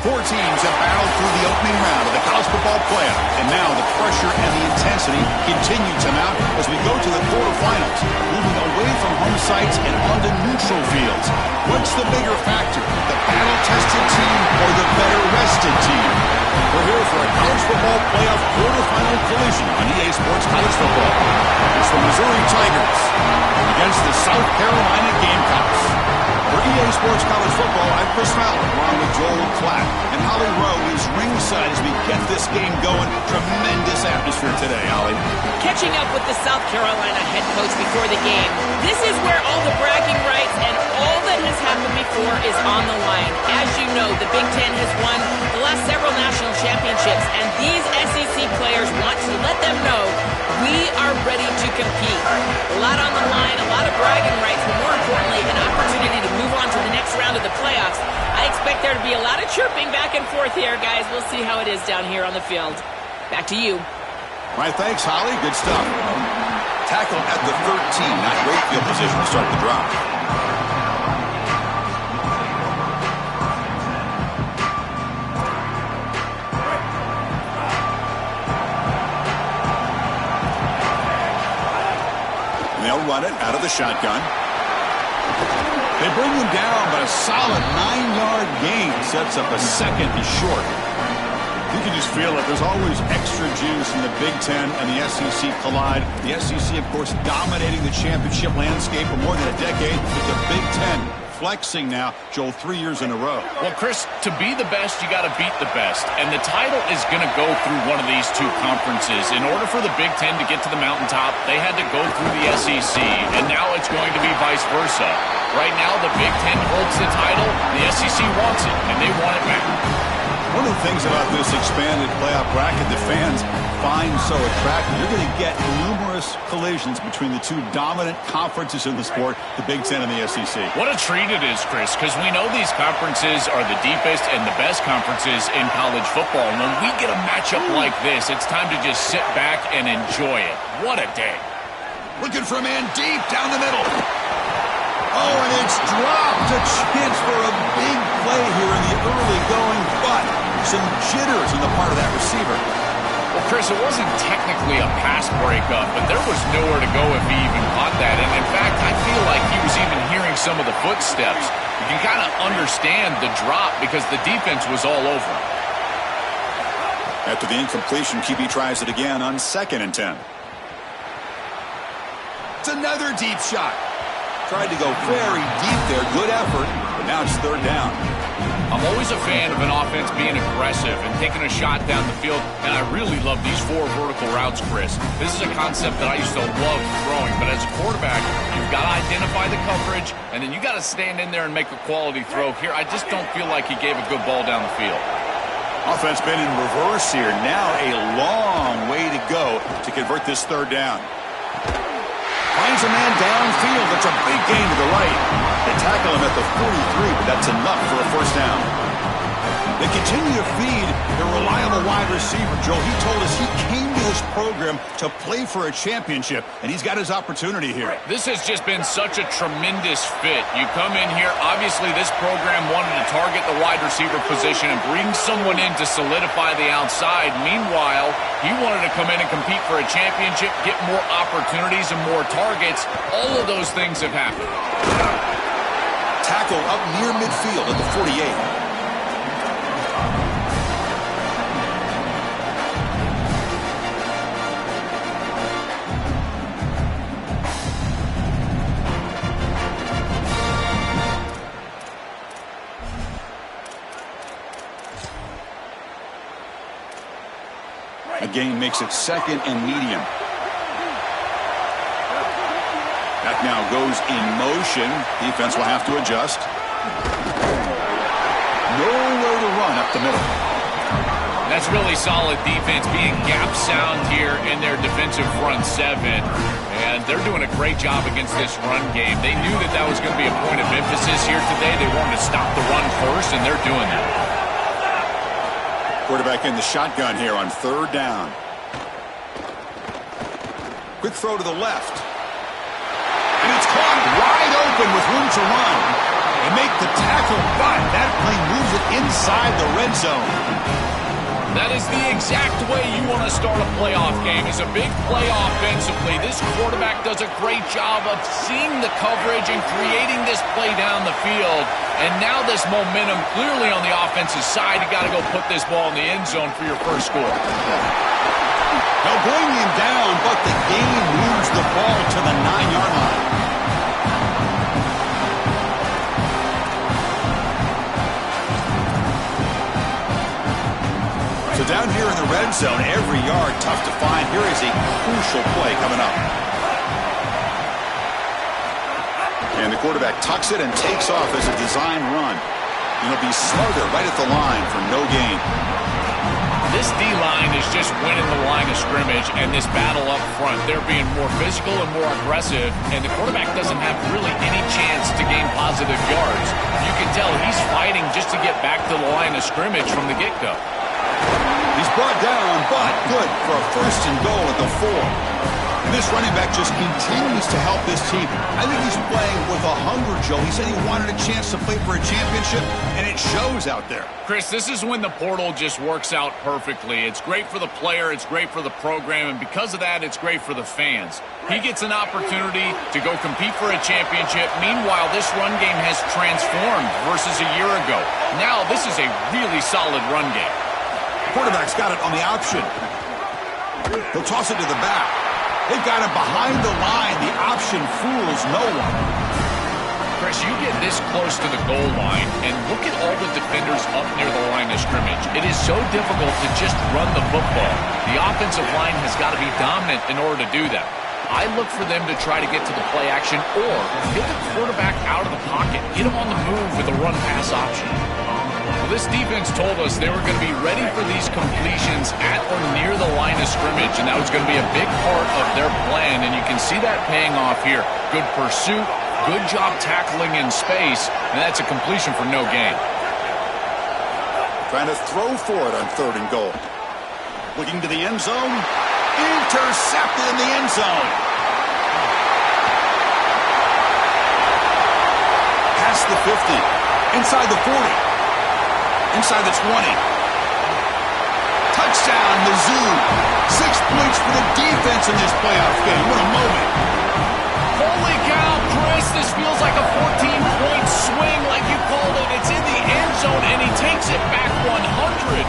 Four teams have battled through the opening round of the college football playoff, and now the pressure and the intensity continue to mount as we go to the quarterfinals, moving away from home sites and onto neutral fields. What's the bigger factor, the battle-tested team or the better-rested team? We're here for a college football playoff quarterfinal collision on EA Sports College Football. It's the Missouri Tigers against the South Carolina Gamecocks. For EA Sports College Football, I'm Chris Fowler, along with Joel Klatt. And Holly Rowe is ringside as we get this game going. Tremendous atmosphere today, Holly. Catching up with the South Carolina head coach before the game. This is where all the bragging rights and all that has happened before is on the line. As you know, the Big Ten has won the last several national championships, and these SEC players want to let them know we are ready to compete. A lot on the line, a lot of bragging rights, but more importantly, an opportunity to move on to the next round of the playoffs. I expect there to be a lot of chirping back and forth here, guys. We'll see how it is down here on the field. Back to you. All right, thanks, Holly. Good stuff. Tackle at the 13. Not great field position to start the drive. And they'll run it out of the shotgun. They bring him down, but a solid 9-yard gain sets up a second and short. You can just feel it. There's always extra juice in the Big Ten and the SEC collide. The SEC, of course, dominating the championship landscape for more than a decade. With the Big Ten flexing now, Joel, 3 years in a row. Well, Chris, to be the best, you got to beat the best. And the title is going to go through one of these two conferences. In order for the Big Ten to get to the mountaintop, they had to go through the SEC. And now it's going to be vice versa. Right now, the Big Ten holds the title. The SEC wants it, and they want it back. One of the things about this expanded playoff bracket the fans find so attractive, you're going to get numerous collisions between the two dominant conferences in the sport, the Big Ten and the SEC. What a treat it is, Chris, because we know these conferences are the deepest and the best conferences in college football. And when we get a matchup like this, it's time to just sit back and enjoy it. What a day. Looking for a man deep down the middle. Oh, and it's dropped. A chance for a big play here in the early going, but some jitters on the part of that receiver. Well, Chris, it wasn't technically a pass breakup, but there was nowhere to go if he even caught that. And in fact, I feel like he was even hearing some of the footsteps. You can kind of understand the drop because the defense was all over him. After the incompletion, QB tries it again on 2nd and 10. It's another deep shot. Tried to go very deep there. Good effort, but now it's 3rd down. I'm always a fan of an offense being aggressive and taking a shot down the field, and I really love these 4 vertical routes, Chris. This is a concept that I used to love throwing, but as a quarterback, you've got to identify the coverage, and then you got to stand in there and make a quality throw. Here, I just don't feel like he gave a good ball down the field. Offense been in reverse here. Now a long way to go to convert this 3rd down. Finds a man downfield. That's a big gain to the right. They tackle him at the 43, but that's enough for a 1st down. They continue to feed their reliable wide receiver, Joe. He told us he came to this program to play for a championship, and he's got his opportunity here. This has just been such a tremendous fit. You come in here, obviously this program wanted to target the wide receiver position and bring someone in to solidify the outside. Meanwhile, he wanted to come in and compete for a championship, get more opportunities and more targets. All of those things have happened. Tackle up near midfield at the 48. A gain makes it 2nd and medium. That now goes in motion. Defense will have to adjust. Nowhere to run up the middle. That's really solid defense, being gap sound here in their defensive front 7. And they're doing a great job against this run game. They knew that that was going to be a point of emphasis here today. They wanted to stop the run first, and they're doing that. Quarterback in the shotgun here on 3rd down. Quick throw to the left. And it's caught wide open with room to run. They make the tackle, but that plane moves it inside the red zone. That is the exact way you want to start a playoff game, is a big play offensively. This quarterback does a great job of seeing the coverage and creating this play down the field. And now this momentum clearly on the offensive side. You got to go put this ball in the end zone for your first score. They'll bring him down, but the game moves the ball to the 9-yard line. So down here in the red zone, every yard tough to find. Here is a crucial play coming up. And the quarterback tucks it and takes off as a design run. It'll be Slugger right at the line for no gain. This D-line is just winning the line of scrimmage, and this battle up front, they're being more physical and more aggressive, and the quarterback doesn't have really any chance to gain positive yards. You can tell he's fighting just to get back to the line of scrimmage from the get-go. He's brought down, but good for a 1st and goal at the 4. And this running back just continues to help this team. I think he's playing with a hunger, Joe. He said he wanted a chance to play for a championship, and it shows out there. Chris, this is when the portal just works out perfectly. It's great for the player, it's great for the program, and because of that, it's great for the fans. He gets an opportunity to go compete for a championship. Meanwhile, this run game has transformed versus a year ago. Now, this is a really solid run game. Quarterback's got it on the option. He'll toss it to the back. They've got him behind the line. The option fools no one. Chris, you get this close to the goal line, and look at all the defenders up near the line of scrimmage. It is so difficult to just run the football. The offensive line has got to be dominant in order to do that. I look for them to try to get to the play action or get the quarterback out of the pocket, get him on the move with a run-pass option. Well, this defense told us they were going to be ready for these completions at or near the line of scrimmage, and that was going to be a big part of their plan, and you can see that paying off here. Good pursuit, good job tackling in space, and that's a completion for no gain. Trying to throw for it on 3rd and goal. Looking to the end zone. Intercepted in the end zone. Past the 50. Inside the 40. Inside the 20. Touchdown, Mizzou. 6 points for the defense in this playoff game. What a moment. Holy cow, Chris. This feels like a 14-point swing like you called it. It's in the end zone, and he takes it back 100.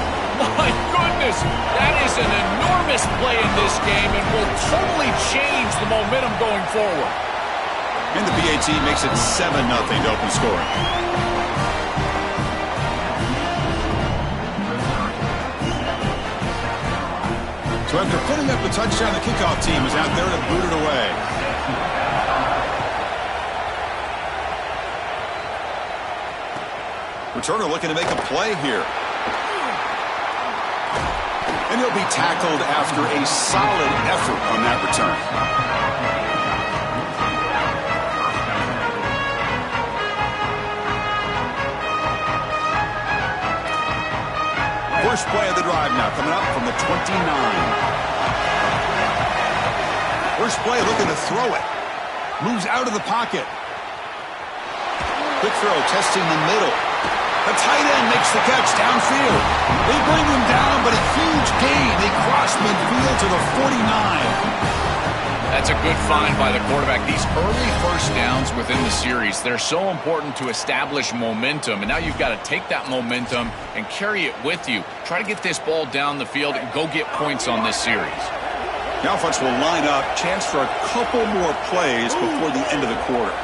My goodness, that is an enormous play in this game and will totally change the momentum going forward. And the PAT makes it 7-0 to open scoring. So after putting up the touchdown, the kickoff team is out there to boot it away. Returner looking to make a play here. And he'll be tackled after a solid effort on that return. First play of the drive now coming up from the 29. First play looking to throw it. Moves out of the pocket. Quick throw testing the middle. The tight end makes the catch downfield. They bring him down, but a huge gain. They cross midfield to the 49. That's a good find by the quarterback. These early first downs within the series, they're so important to establish momentum. And now you've got to take that momentum and carry it with you. Try to get this ball down the field and go get points on this series. The offense will line up. Chance for a couple more plays before the end of the quarter.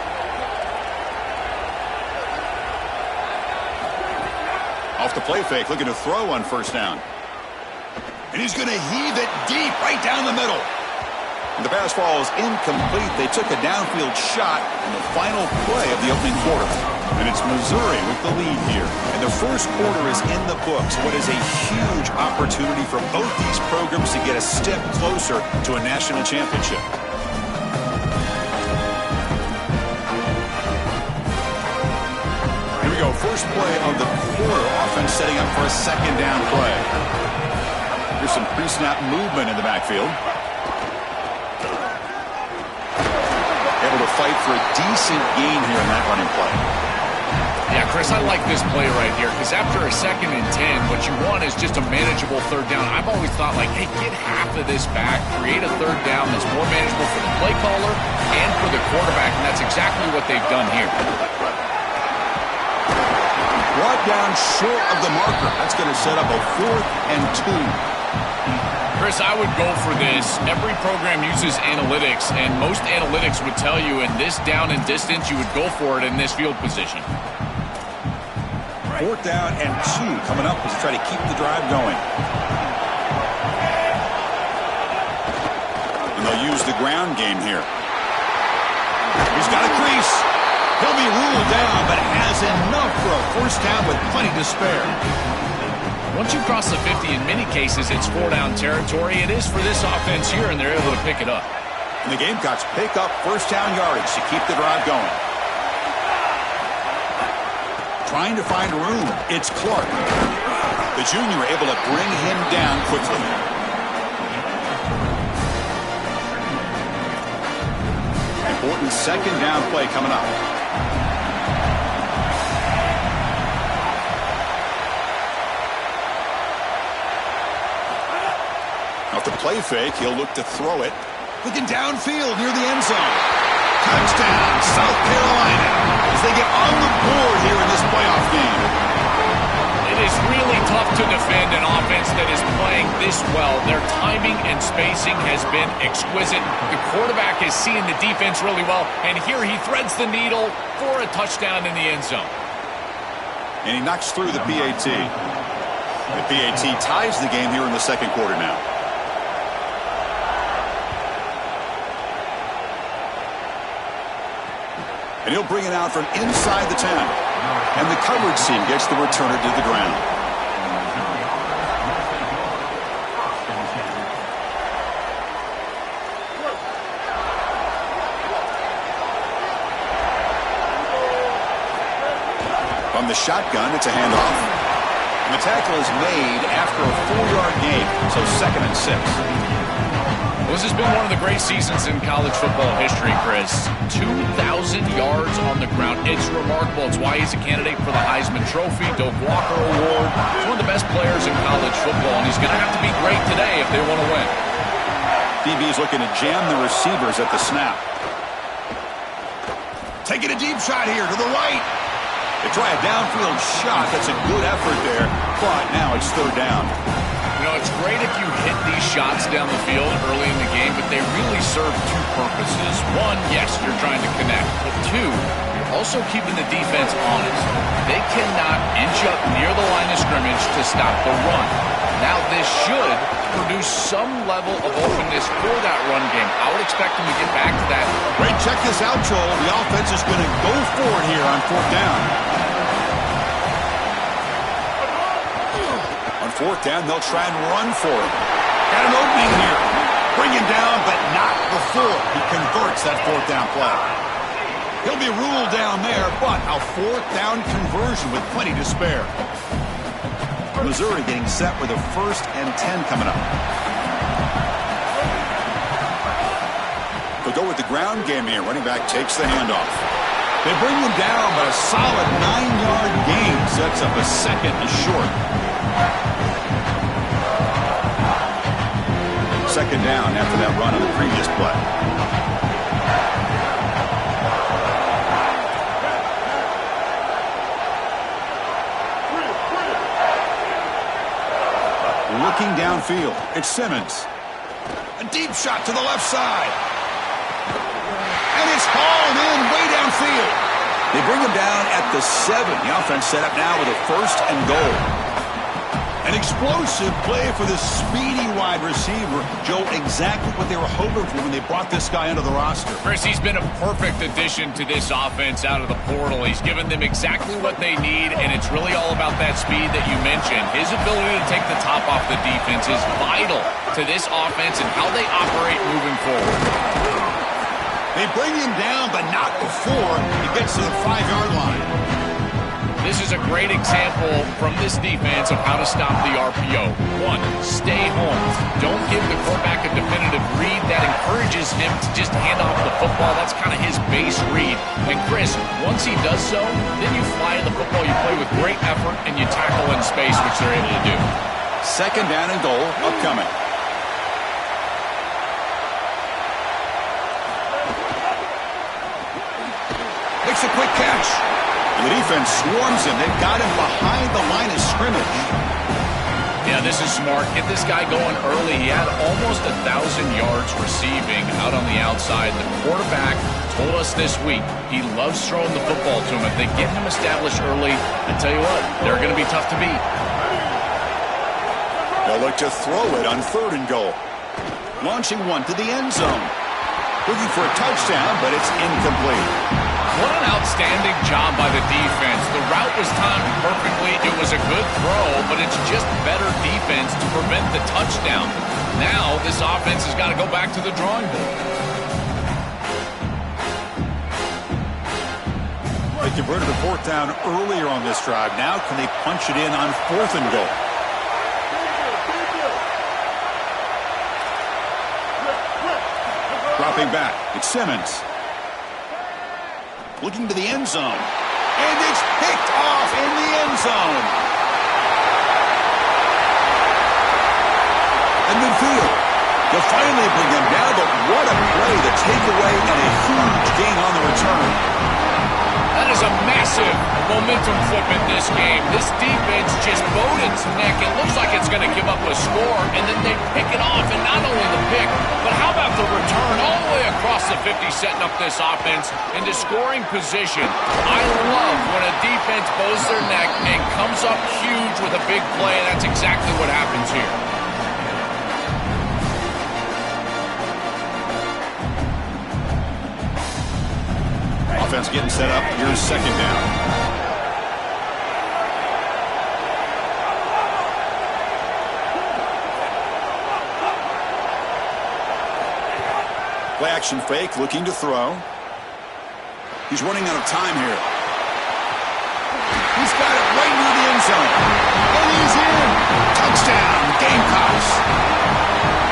Off the play fake, looking to throw on first down. And he's going to heave it deep right down the middle. And the pass ball is incomplete. They took a downfield shot in the final play of the opening quarter. And it's Missouri with the lead here. And the first quarter is in the books. What is a huge opportunity for both these programs to get a step closer to a national championship. Here we go. First play of the quarter. Offense setting up for a second down play. Here's some pre-snap movement in the backfield. Able to fight for a decent gain here in that running play. Yeah, Chris, I like this play right here because after a 2nd and 10, what you want is just a manageable third down. I've always thought, like, hey, get half of this back, create a third down that's more manageable for the play caller and for the quarterback, and that's exactly what they've done here. Brought down short of the marker. That's going to set up a 4th and 2. Chris, I would go for this. Every program uses analytics, and most analytics would tell you in this down and distance, you would go for it in this field position. 4th down and 2 coming up as they try to keep the drive going. And they'll use the ground game here. He's got a crease. He'll be ruled down, but has enough for a first down with plenty to spare. Once you cross the 50, in many cases, it's 4-down territory. It is for this offense here, and they're able to pick it up. And the Gamecocks pick up first down yardage to keep the drive going. Trying to find room. It's Clark. The junior able to bring him down quickly. Important second down play coming up. Off the play fake, he'll look to throw it. Looking downfield near the end zone. Touchdown, South Carolina, as they get on the board here in this playoff game. It is really tough to defend an offense that is playing this well. Their timing and spacing has been exquisite. The quarterback is seeing the defense really well, and here he threads the needle for a touchdown in the end zone. And he knocks through the PAT. The PAT ties the game here in the second quarter now. And he'll bring it out from inside the 10. And the coverage team gets the returner to the ground. From the shotgun, it's a handoff. And the tackle is made after a 4-yard gain, so 2nd and 6. This has been one of the great seasons in college football history, Chris. 2,000 yards on the ground. It's remarkable. It's why he's a candidate for the Heisman Trophy, Doak Walker Award. He's one of the best players in college football, and he's going to have to be great today if they want to win. DB's looking to jam the receivers at the snap. Taking a deep shot here to the right. They try a downfield shot. That's a good effort there, but now it's 3rd down. You know, it's great if you hit these shots down the field early in the game, but they really serve 2 purposes. One, yes, you're trying to connect, but 2, you're also keeping the defense honest. They cannot inch up near the line of scrimmage to stop the run. Now, this should produce some level of openness for that run game. I would expect them to get back to that. Great, check this out, Joel. The offense is going to go for it here on 4th down. On 4th down, they'll try and run for it. Got an opening here. Bring him down, but not before he converts that 4th down play. He'll be ruled down there, but a 4th down conversion with plenty to spare. Missouri getting set with a 1st and 10 coming up. They'll go with the ground game here. Running back takes the handoff. They bring him down, but a solid 9-yard gain sets up a 2nd and short. 2nd down after that run on the previous play. Looking downfield, it's Simmons. A deep shot to the left side. And it's hauled in way downfield. They bring him down at the 7. The offense set up now with a 1st and goal. An explosive play for the speedy wide receiver. Joe, exactly what they were hoping for when they brought this guy into the roster. Chris, he's been a perfect addition to this offense out of the portal. He's given them exactly what they need, and it's really all about that speed that you mentioned. His ability to take the top off the defense is vital to this offense and how they operate moving forward. They bring him down, but not before he gets to the 5-yard line. This is a great example from this defense of how to stop the RPO. 1, stay home. Don't give the quarterback a definitive read that encourages him to just hand off the football. That's kind of his base read. And Chris, once he does so, then you fly to the football, you play with great effort, and you tackle in space, which they're able to do. 2nd down and goal upcoming. Makes a quick catch. The defense swarms him. They've got him behind the line of scrimmage. Yeah, this is smart. Get this guy going early. He had almost 1,000 yards receiving out on the outside. The quarterback told us this week he loves throwing the football to him. If they get him established early, I tell you what, they're going to be tough to beat. They'll look to throw it on 3rd and goal. Launching one to the end zone. Looking for a touchdown, but it's incomplete. What an outstanding job by the defense. The route was timed perfectly. It was a good throw, but it's just better defense to prevent the touchdown. Now this offense has got to go back to the drawing board. They converted a 4th down earlier on this drive. Now can they punch it in on 4th and goal? Dropping back, it's Simmons. Looking to the end zone. And it's picked off in the end zone. And midfield. They'll finally bring him down, but what a play. The takeaway and a huge gain on the return. That is a massive momentum flip in this game. This defense just bowed its neck. It looks like it's going to give up a score, and then they pick it off. And not only the pick, but how about the return all the way across the 50, setting up this offense into scoring position. I love when a defense bows their neck and comes up huge with a big play, and that's exactly what happens here. Offense offense getting set up. Here's second down. Play action fake, looking to throw. He's running out of time here. He's got it right near the end zone. And he's in. Touchdown, Gamecocks.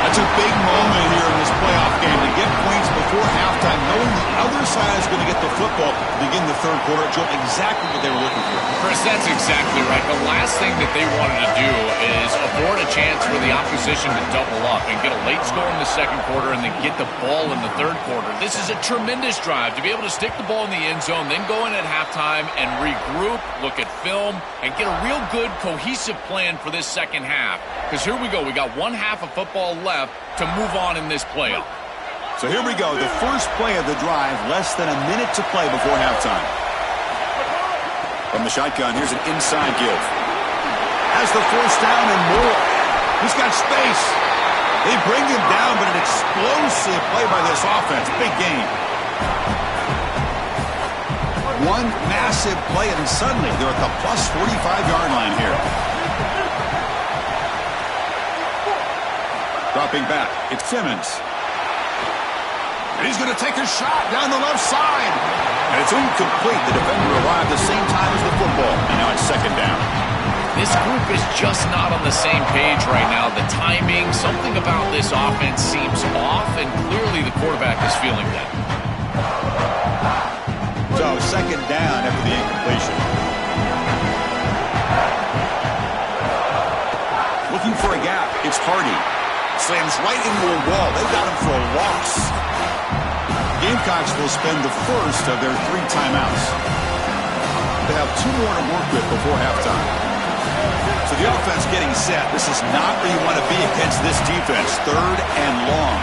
That's a big moment here in this playoff game to get points before halftime, knowing the other side is going to get the football to begin the third quarter. Joe, exactly what they were looking for. Chris, that's exactly right. The last thing that they wanted to do is afford a chance for the opposition to double up and get a late score in the second quarter and then get the ball in the third quarter. This is a tremendous drive to be able to stick the ball in the end zone, then go in at halftime and regroup, look at film, and get a real good cohesive plan for this second half. Because here we go. We got one half of football left to move on in this playoff. So here we go. The first play of the drive, less than a minute to play before halftime. From the shotgun, here's an inside give. Has the first down and more. He's got space. They bring him down, but an explosive play by this offense. Big game. One massive play, and suddenly they're at the plus 45-yard line here. Dropping back, it's Simmons. And he's going to take a shot down the left side. And it's incomplete. The defender arrived the same time as the football. And now it's second down. This group is just not on the same page right now. The timing, something about this offense seems off, and clearly the quarterback is feeling that. So second down after the incompletion. Looking for a gap. It's Hardy. Slams right into a wall. They've got him for a loss. Gamecocks will spend the first of their 3 timeouts. They have 2 more to work with before halftime. So the offense getting set. This is not where you want to be against this defense. Third and long.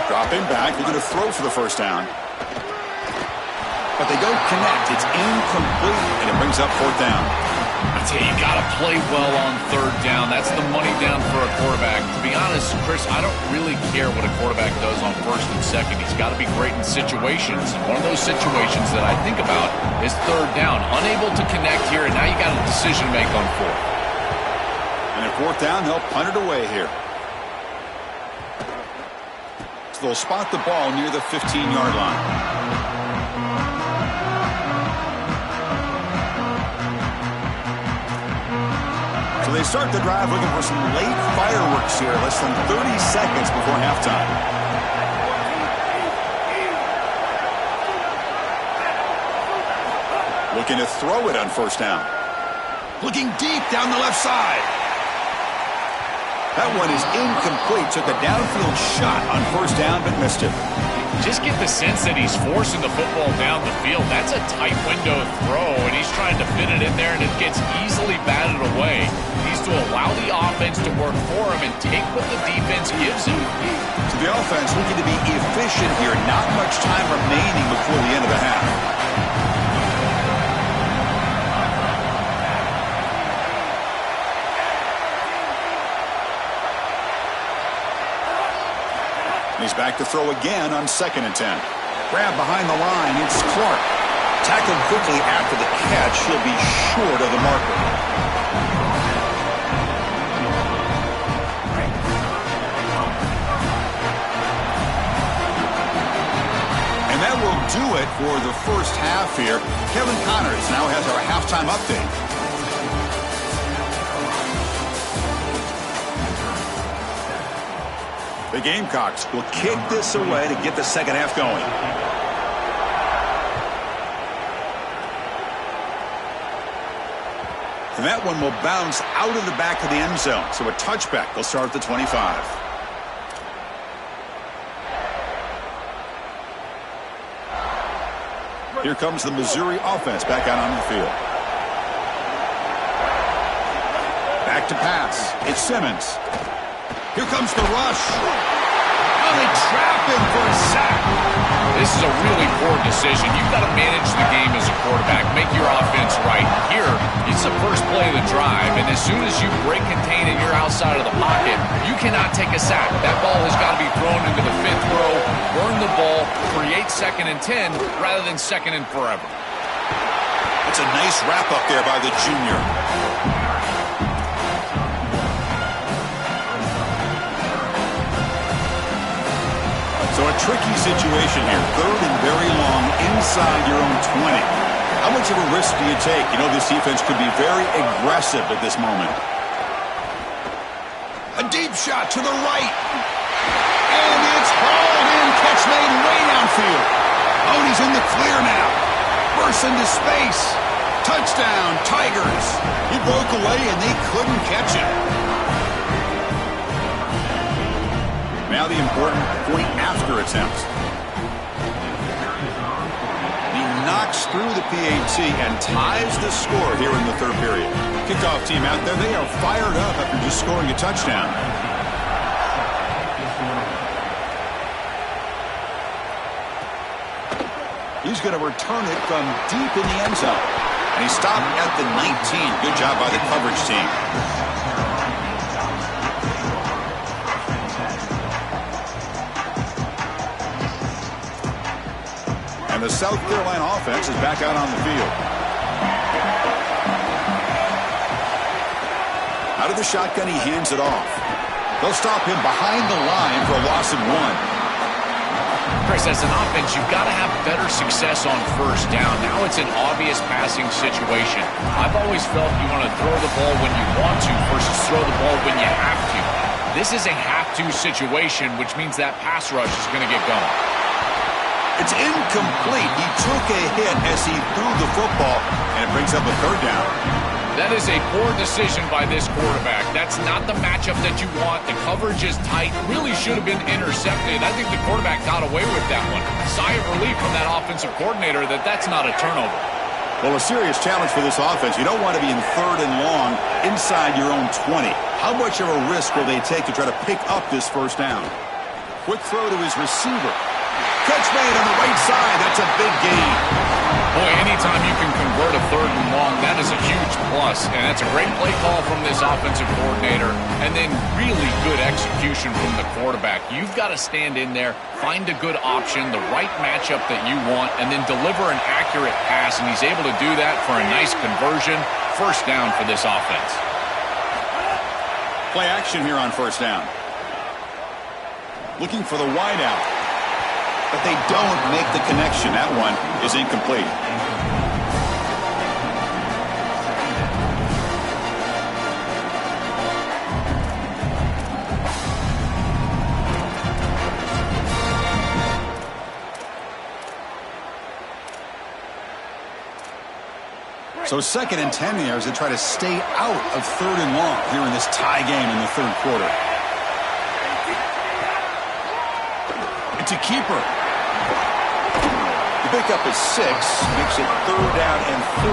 Dropping back. They're going to throw for the first down. But they don't connect. It's incomplete, and it brings up fourth down. I tell you, you got to play well on third down. That's the money down for a quarterback. To be honest, Chris, I don't really care what a quarterback does on first and second. He's got to be great in situations. And one of those situations that I think about is third down. Unable to connect here, and now you got a decision to make on fourth. And at fourth down, they'll punt it away here. So they'll spot the ball near the 15-yard line. They start the drive looking for some late fireworks here, less than 30 seconds before halftime. Looking to throw it on first down. Looking deep down the left side. That one is incomplete. Took a downfield shot on first down, but missed it. Just get the sense that he's forcing the football down the field. That's a tight window throw, and he's trying to fit it in there, and it gets easily batted away. He needs to allow the offense to work for him and take what the defense gives him. So the offense looking to be efficient here. Not much time remaining before the end of the half. He's back to throw again on 2nd and 10. Grab behind the line. It's Clark. Tackled quickly after the catch. He'll be short of the marker. And that will do it for the first half here. Kevin Connors now has our halftime update. The Gamecocks will kick this away to get the second half going. And that one will bounce out of the back of the end zone. So a touchback. They'll start at the 25. Here comes the Missouri offense back out on the field. Back to pass. It's Simmons. Here comes the rush. Oh, they trap him for a sack. This is a really poor decision. You've got to manage the game as a quarterback, make your offense right. Here, it's the first play of the drive, and as soon as you break contain and you're outside of the pocket, you cannot take a sack. That ball has got to be thrown into the 5th row, burn the ball, create 2nd and 10 rather than 2nd and forever. It's a nice wrap-up there by the junior. So a tricky situation here. 3rd and very long inside your own 20. How much of a risk do you take? You know, this defense could be very aggressive at this moment. A deep shot to the right. And it's hauled in. Catch made way downfield. Oh, he's in the clear now. Bursts into space. Touchdown, Tigers. He broke away and they couldn't catch him. Now the important point after attempt. He knocks through the PAT and ties the score here in the 3rd period. Kickoff team out there, they are fired up after just scoring a touchdown. He's going to return it from deep in the end zone. And he stopped at the 19. Good job by the coverage team. The South Carolina offense is back out on the field. Out of the shotgun, he hands it off. They'll stop him behind the line for a loss of 1. Chris, as an offense, you've got to have better success on 1st down. Now it's an obvious passing situation. I've always felt you want to throw the ball when you want to versus throw the ball when you have to. This is a have-to situation, which means that pass rush is going to get going. It's incomplete. He took a hit as he threw the football, and it brings up a 3rd down. That is a poor decision by this quarterback. That's not the matchup that you want. The coverage is tight. Really should have been intercepted. I think the quarterback got away with that one. Sigh of relief from that offensive coordinator that that's not a turnover. Well, a serious challenge for this offense. You don't want to be in 3rd and long inside your own 20. How much of a risk will they take to try to pick up this 1st down? Quick throw to his receiver. Catch made on the right side. That's a big gain. Boy, anytime you can convert a 3rd and long, that is a huge plus. And that's a great play call from this offensive coordinator. And then really good execution from the quarterback. You've got to stand in there, find a good option, the right matchup that you want, and then deliver an accurate pass. And he's able to do that for a nice conversion. 1st down for this offense. Play action here on 1st down. Looking for the wideout. But they don't make the connection. That one is incomplete. So 2nd and 10 here as they try to stay out of 3rd and long here in this tie game in the 3rd quarter. It's a keeper. Pick up is 6, makes it 3rd down and 4.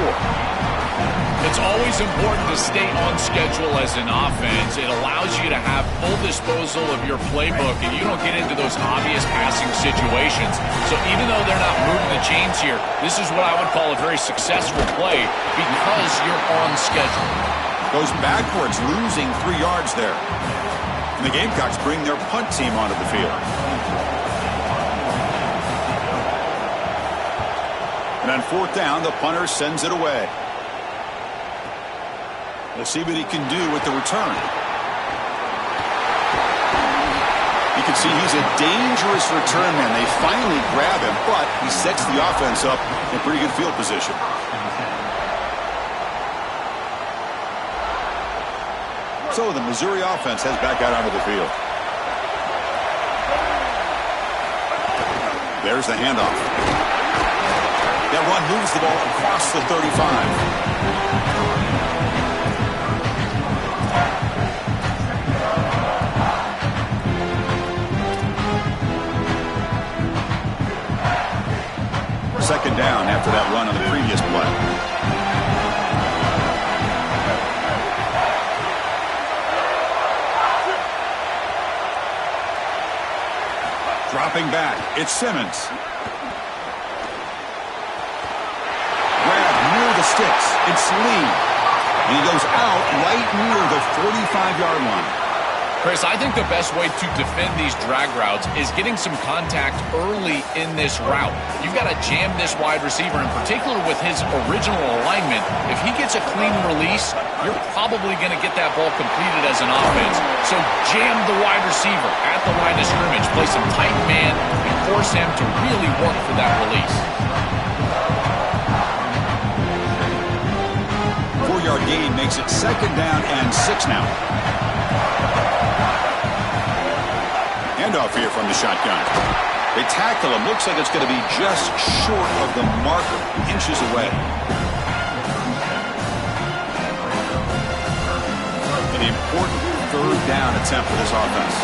It's always important to stay on schedule as an offense. It allows you to have full disposal of your playbook, and you don't get into those obvious passing situations. So even though they're not moving the chains here, this is what I would call a very successful play because you're on schedule. Goes backwards, losing 3 yards there. And the Gamecocks bring their punt team onto the field. And on 4th down, the punter sends it away. We'll see what he can do with the return. You can see he's a dangerous return man. They finally grab him, but he sets the offense up in pretty good field position. So the Missouri offense heads back out onto the field. There's the handoff. That run moves the ball across the 35. Second down after that run on the previous play. Dropping back, it's Simmons. sticks. It's Lee. And he goes out right near the 45-yard line. Chris, I think the best way to defend these drag routes is getting some contact early in this route. You've got to jam this wide receiver, in particular with his original alignment. If he gets a clean release, you're probably going to get that ball completed as an offense. So jam the wide receiver at the line of scrimmage, play some tight man, and force him to really work for that release. 4-yard gain makes it 2nd down and 6 now. Handoff here from the shotgun. They tackle him. Looks like it's going to be just short of the marker, inches away. An important 3rd down attempt for this offense.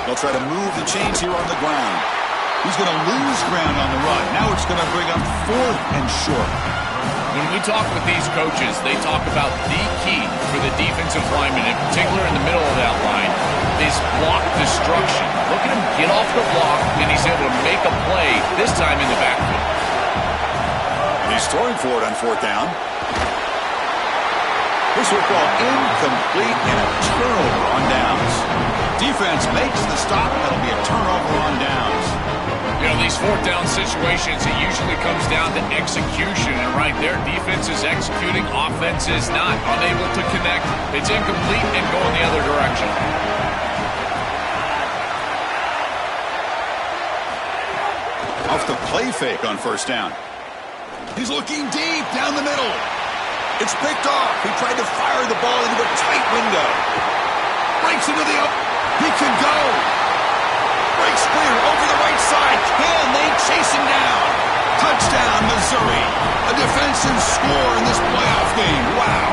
They'll try to move the chains here on the ground. He's going to lose ground on the run. Now it's going to bring up 4th and short. When we talk with these coaches, they talk about the key for the defensive lineman, in particular in the middle of that line, is block destruction. Look at him get off the block, and he's able to make a play, this time in the backfield. He's throwing for it on 4th down. This football incomplete and a turnover on downs. Defense makes the stop, and it'll be a turnover on downs. You know, these 4th down situations, it usually comes down to execution. And right there, defense is executing, offense is not. Unable to connect. It's incomplete and go in the other direction. Off the play fake on 1st down. He's looking deep down the middle. It's picked off. He tried to fire the ball into a tight window. Breaks into the up. He can go. Breaks clear over the right side. Can they chase him down? Touchdown, Missouri. A defensive score in this playoff game. Wow.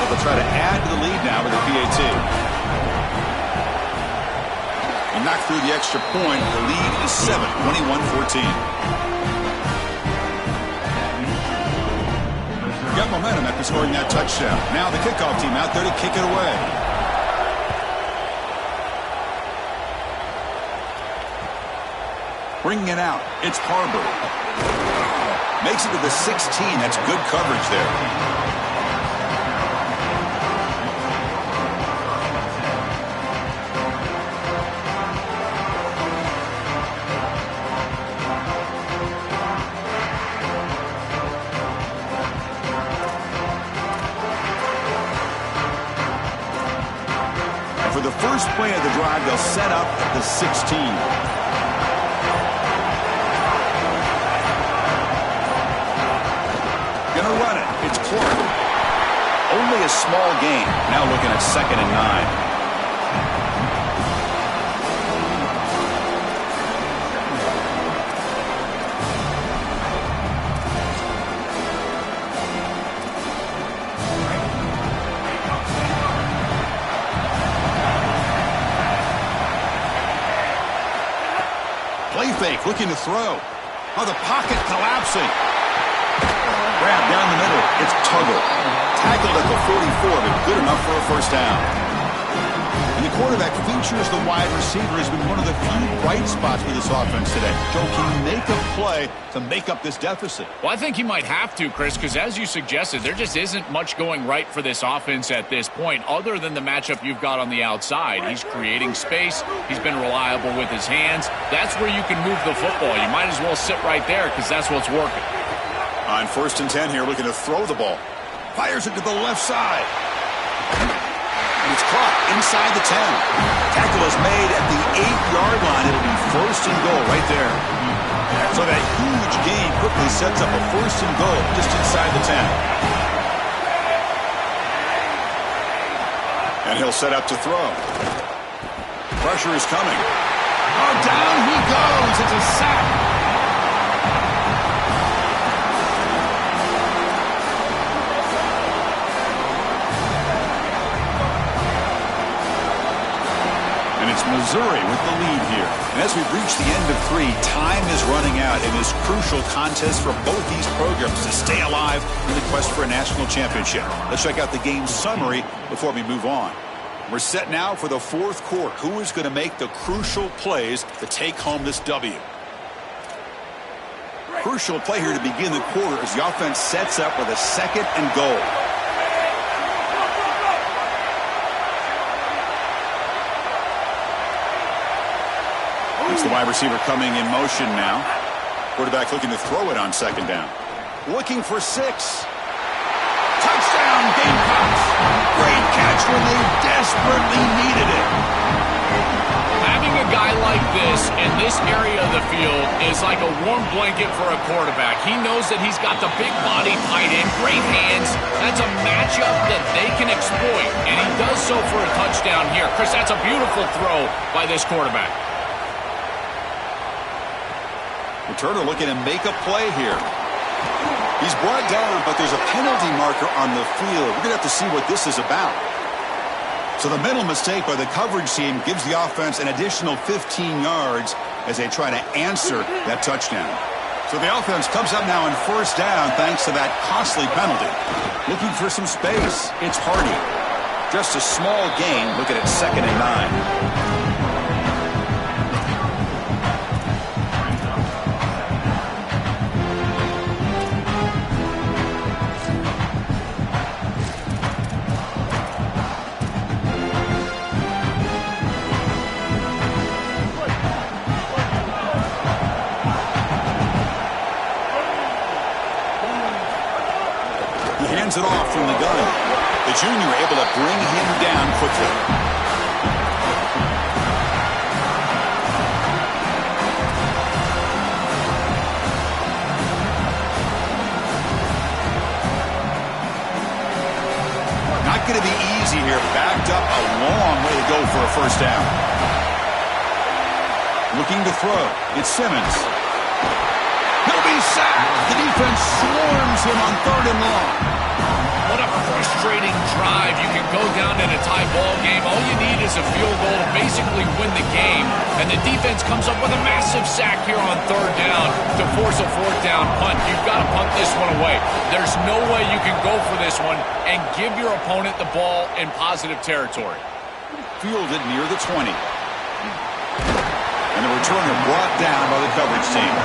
They'll try to add to the lead now with a PAT. Knock through the extra point. The lead is 7, 21-14. Got momentum after scoring that touchdown. Now the kickoff team out there to kick it away. Bringing it out. It's Harbor. Makes it to the 16. That's good coverage there. The first play of the drive, they'll set up at the 16. Gonna run it. It's Clark. Only a small gain. Now looking at 2nd and 9. Play fake, looking to throw. Oh, the pocket collapsing. Grab down the middle. It's Tuggle. Tackled at the 44, but good enough for a 1st down. And the quarterback features the wide receiver has been one of the few bright spots for this offense today. Joe, can you make a play to make up this deficit? Well, I think he might have to, Chris, because as you suggested, there just isn't much going right for this offense at this point, other than the matchup you've got on the outside. He's creating space. He's been reliable with his hands. That's where you can move the football. You might as well sit right there because that's what's working. On 1st and 10 here, looking to throw the ball. Fires it to the left side. And it's caught inside the 10. Tackle is made at the 8-yard line. It'll be 1st and goal right there. So that huge gain quickly sets up a 1st and goal just inside the 10. And he'll set up to throw. Pressure is coming. Oh, down he goes. It's a sack. It's Missouri with the lead here. And as we've reached the end of 3, time is running out in this crucial contest for both these programs to stay alive in the quest for a national championship. Let's check out the game summary before we move on. We're set now for the 4th quarter. Who is going to make the crucial plays to take home this W? Crucial play here to begin the quarter as the offense sets up with a 2nd and goal. It's the wide receiver coming in motion now. Quarterback looking to throw it on 2nd down. Looking for 6. Touchdown, Gamecocks. Great catch when they desperately needed it. Having a guy like this in this area of the field is like a warm blanket for a quarterback. He knows that he's got the big body, tight end, great hands. That's a matchup that they can exploit, and he does so for a touchdown here. Chris, that's a beautiful throw by this quarterback. Returner looking to make a play here. He's brought down, but there's a penalty marker on the field. We're going to have to see what this is about. So the mental mistake by the coverage team gives the offense an additional 15 yards as they try to answer that touchdown. So the offense comes up now in 1st down thanks to that costly penalty. Looking for some space. It's Hardy. Just a small gain. Looking at 2nd and 9. It off from the gun. The junior able to bring him down quickly. Not going to be easy here. Backed up a long way to go for a 1st down. Looking to throw. It's Simmons. He'll be sacked. The defense swarms him on 3rd and long. What a frustrating drive. You can go down in a tie ball game. All you need is a field goal to basically win the game. And the defense comes up with a massive sack here on 3rd down to force a 4th down punt. You've got to punt this one away. There's no way you can go for this one and give your opponent the ball in positive territory. Fielded near the 20. And the returner brought down by the coverage team.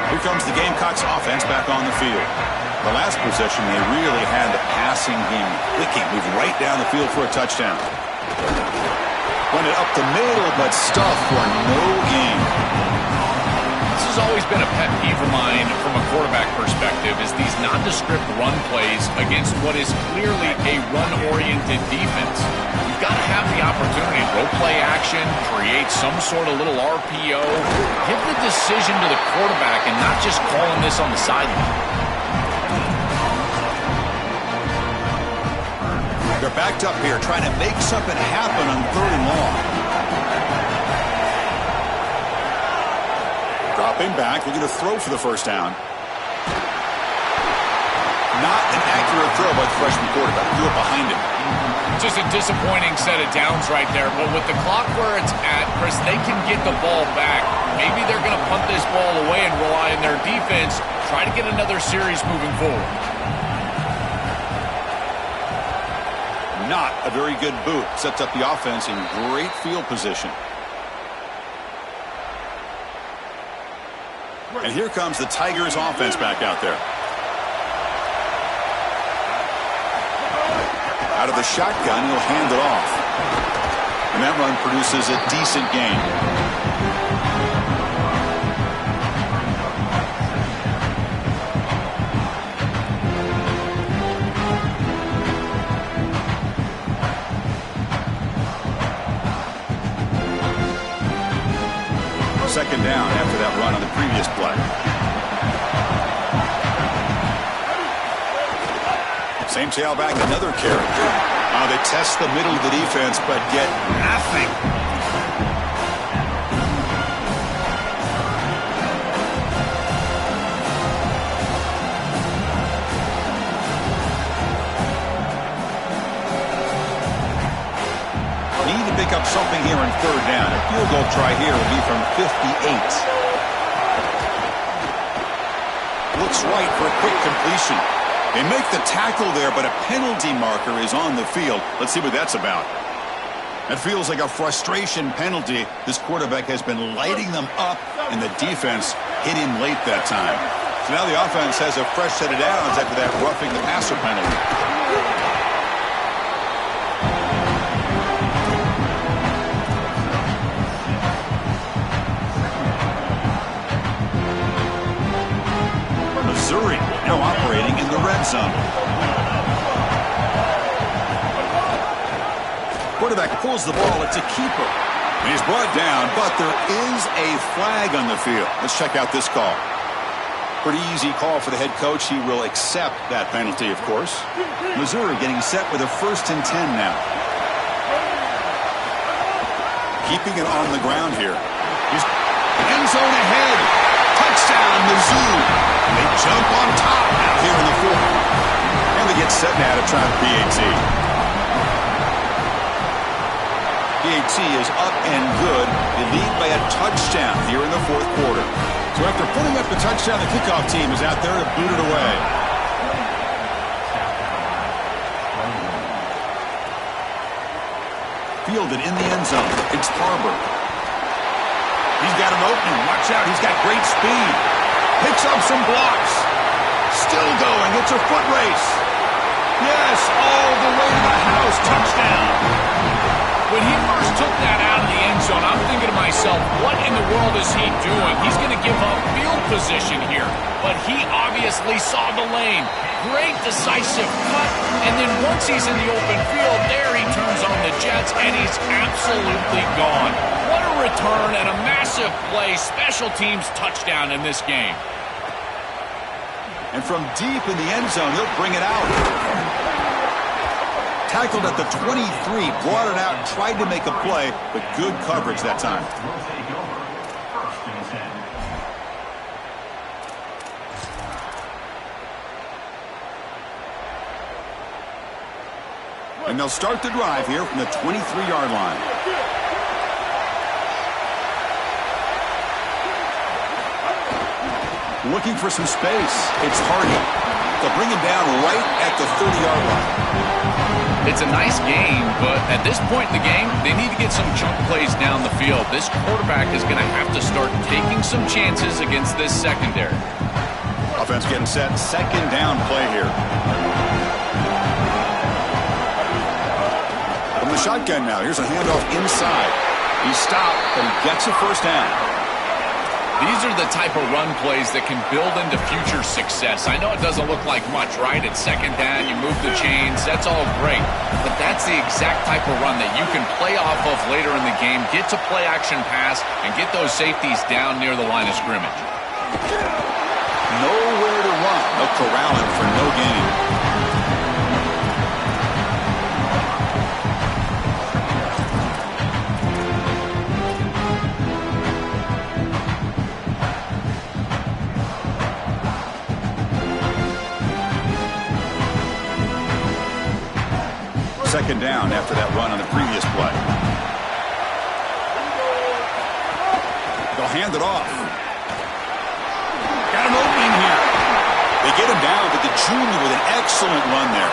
Here comes the Gamecocks offense back on the field. The last possession, they really had the passing game clicking, moved right down the field for a touchdown. Went it up the middle, but stuffed for no gain. This has always been a pet peeve of mine from a quarterback perspective, is these nondescript run plays against what is clearly a run-oriented defense. You've got to have the opportunity to go play action, create some sort of little RPO, give the decision to the quarterback and not just calling this on the sideline. They're backed up here trying to make something happen on 3rd and long. Dropping back, looking to throw for the 1st down. Not an accurate throw by the freshman quarterback. Threw it behind him. Just a disappointing set of downs right there. But with the clock where it's at, Chris, they can get the ball back. Maybe they're going to punt this ball away and rely on their defense. Try to get another series moving forward. Not a very good boot. Sets up the offense in great field position. And here comes the Tigers offense back out there. Out of the shotgun, he'll hand it off. And that run produces a decent gain. Second down after that run on the previous play. Same tailback, another carry. They test the middle of the defense, but get nothing. up something here in third down. A field goal try here will be from 58. Looks right for a quick completion. They make the tackle there, but a penalty marker is on the field. Let's see what that's about. It feels like a frustration penalty. This quarterback has been lighting them up, and the defense hit him late that time. So now the offense has a fresh set of downs after that roughing the passer penalty. Missouri now operating in the red zone. Quarterback pulls the ball. It's a keeper. And he's brought down, but there is a flag on the field. Let's check out this call. Pretty easy call for the head coach. He will accept that penalty, of course. Missouri getting set with a 1st and 10 now. Keeping it on the ground here. He's end zone ahead. Touchdown, Mizzou. They jump on top now here in the 4th. And they get set now to try the PAT. PAT is up and good. They lead by a touchdown here in the 4th quarter. So after putting up the touchdown, the kickoff team is out there to boot it away. Fielded in the end zone. It's Barber. He's got an opening. Watch out. He's got great speed. Picks up some blocks. Still going. It's a foot race. Yes, all the way to the house. Touchdown. When he first took that out of the end zone, I'm thinking to myself, what in the world is he doing? He's going to give up field position here. But he obviously saw the lane. Great decisive cut. And then once he's in the open field, there he turns on the Jets, and he's absolutely gone. What a return and a massive play. Special teams touchdown in this game. And from deep in the end zone, he'll bring it out. Tackled at the 23, brought it out, tried to make a play, but good coverage that time. And they'll start the drive here from the 23-yard line. Looking for some space. It's Hardy. They'll bring him down right at the 30-yard line. It's a nice game, but at this point in the game, they need to get some chunk plays down the field. This quarterback is going to have to start taking some chances against this secondary. Offense getting set. 2nd down play here. From the shotgun now. Here's a handoff inside. He's stopped, but he gets a 1st down. These are the type of run plays that can build into future success. I know it doesn't look like much, right? It's 2nd down, you move the chains, that's all great. But that's the exact type of run that you can play off of later in the game, get to play action pass, and get those safeties down near the line of scrimmage. Nowhere to run. They'll corral him for no gain. Second down after that run on the previous play. They'll hand it off. Got an opening here. They get him down, but the junior with an excellent run there.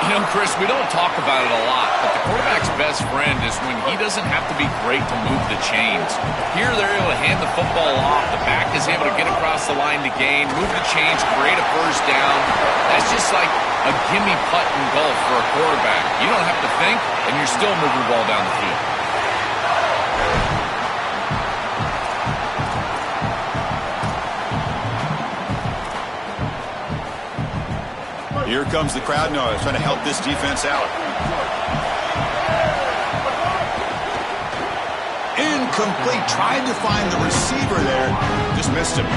You know, Chris, we don't talk about it a lot, but the quarterback's best friend is when he doesn't have to be great to move the chains. Here, they're able to hand the football off. The back is able to get across the line to gain, move the chains, create a 1st down. That's just like a gimme putt in golf for a quarterback. You don't have to think, and you're still moving the ball down the field. Here comes the crowd noise, trying to help this defense out. Incomplete. Tried to find the receiver there. Just missed him.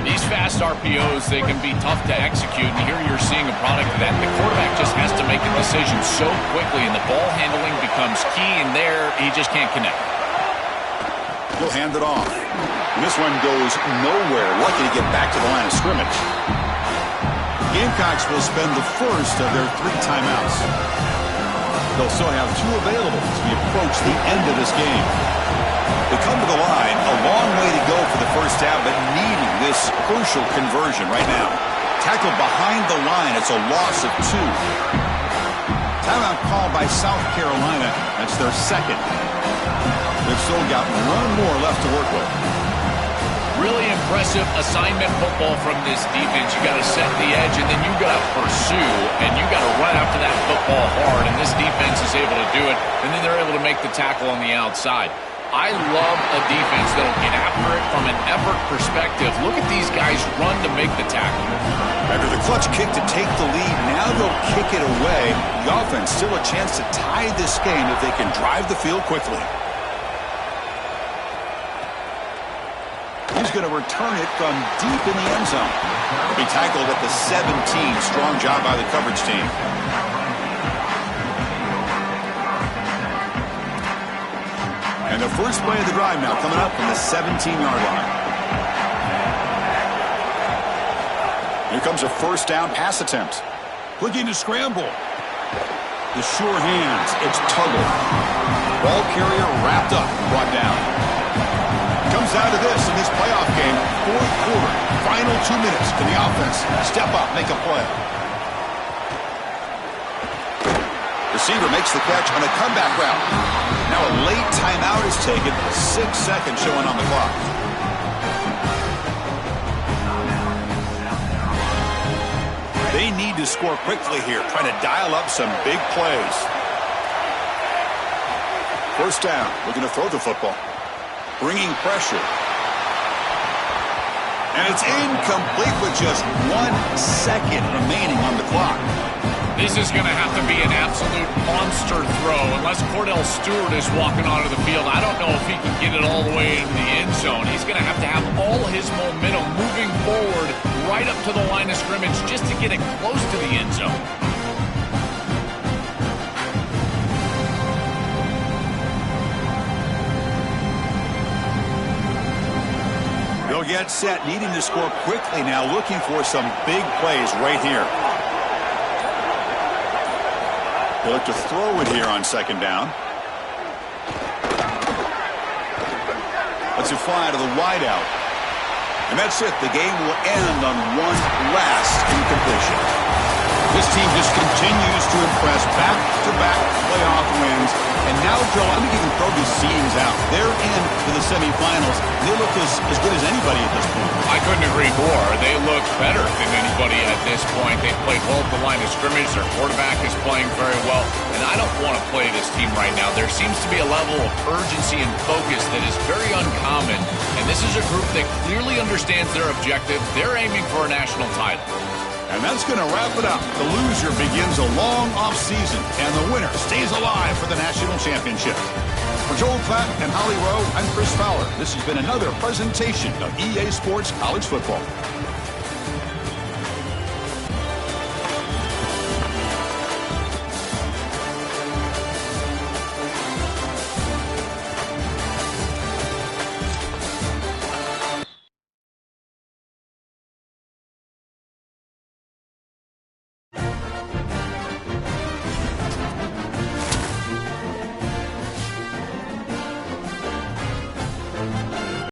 These fast RPOs, they can be tough to execute, and here you're seeing a product of that. The quarterback just has to make a decision so quickly, and the ball handling becomes key, and there he just can't connect. He'll hand it off. And this one goes nowhere. Lucky to get back to the line of scrimmage. Gamecocks will spend the first of their 3 timeouts. They'll still have 2 available as we approach the end of this game. They come to the line, a long way to go for the first down, but needing this crucial conversion right now. Tackled behind the line. It's a loss of 2. Timeout called by South Carolina. That's their second. They've still got 1 more left to work with. Really impressive assignment football from this defense. You got to set the edge, and then you got to pursue, and you got to run after that football hard. And this defense is able to do it, and then they're able to make the tackle on the outside. I love a defense that'll get after it from an effort perspective. Look at these guys run to make the tackle. After the clutch kick to take the lead, now they'll kick it away. The offense still a chance to tie this game if they can drive the field quickly. He's going to return it from deep in the end zone. He'll be tackled at the 17. Strong job by the coverage team. And the first play of the drive now coming up from the 17-yard line. Here comes a first down pass attempt. Looking to scramble. The sure hands. It's Tuggle. Ball carrier wrapped up and brought down. Comes down to this in this playoff game. 4th quarter. Final 2 minutes. Can the offense step up, make a play? Receiver makes the catch on a comeback route. Now a late timeout is taken. 6 seconds showing on the clock. They need to score quickly here, trying to dial up some big plays. First down, looking to throw the football. Bringing pressure. And it's incomplete with just 1 second remaining on the clock. This is going to have to be an absolute monster throw. Unless Cordell Stewart is walking onto the field, I don't know if he can get it all the way into the end zone. He's going to have all his momentum moving forward right up to the line of scrimmage just to get it close to the end zone. They'll get set, needing to score quickly now, looking for some big plays right here. They look to throw it here on second down. Lets it fly to the wideout. And that's it. The game will end on 1 last incompletion. This team just continues to impress. Back-to-back playoff wins. And now, Joe, I'm going to throw these seedings out. They're in to the semifinals. They look as good as anybody at this point. I couldn't agree more. They look better than anybody at this point. They played well at the line of scrimmage. Their quarterback is playing very well. And I don't want to play this team right now. There seems to be a level of urgency and focus that is very uncommon. And this is a group that clearly understands their objective. They're aiming for a national title. And that's going to wrap it up. The loser begins a long offseason, and the winner stays alive for the national championship. For Joel Platt and Holly Rowe, I'm Chris Fowler. This has been another presentation of EA Sports College Football.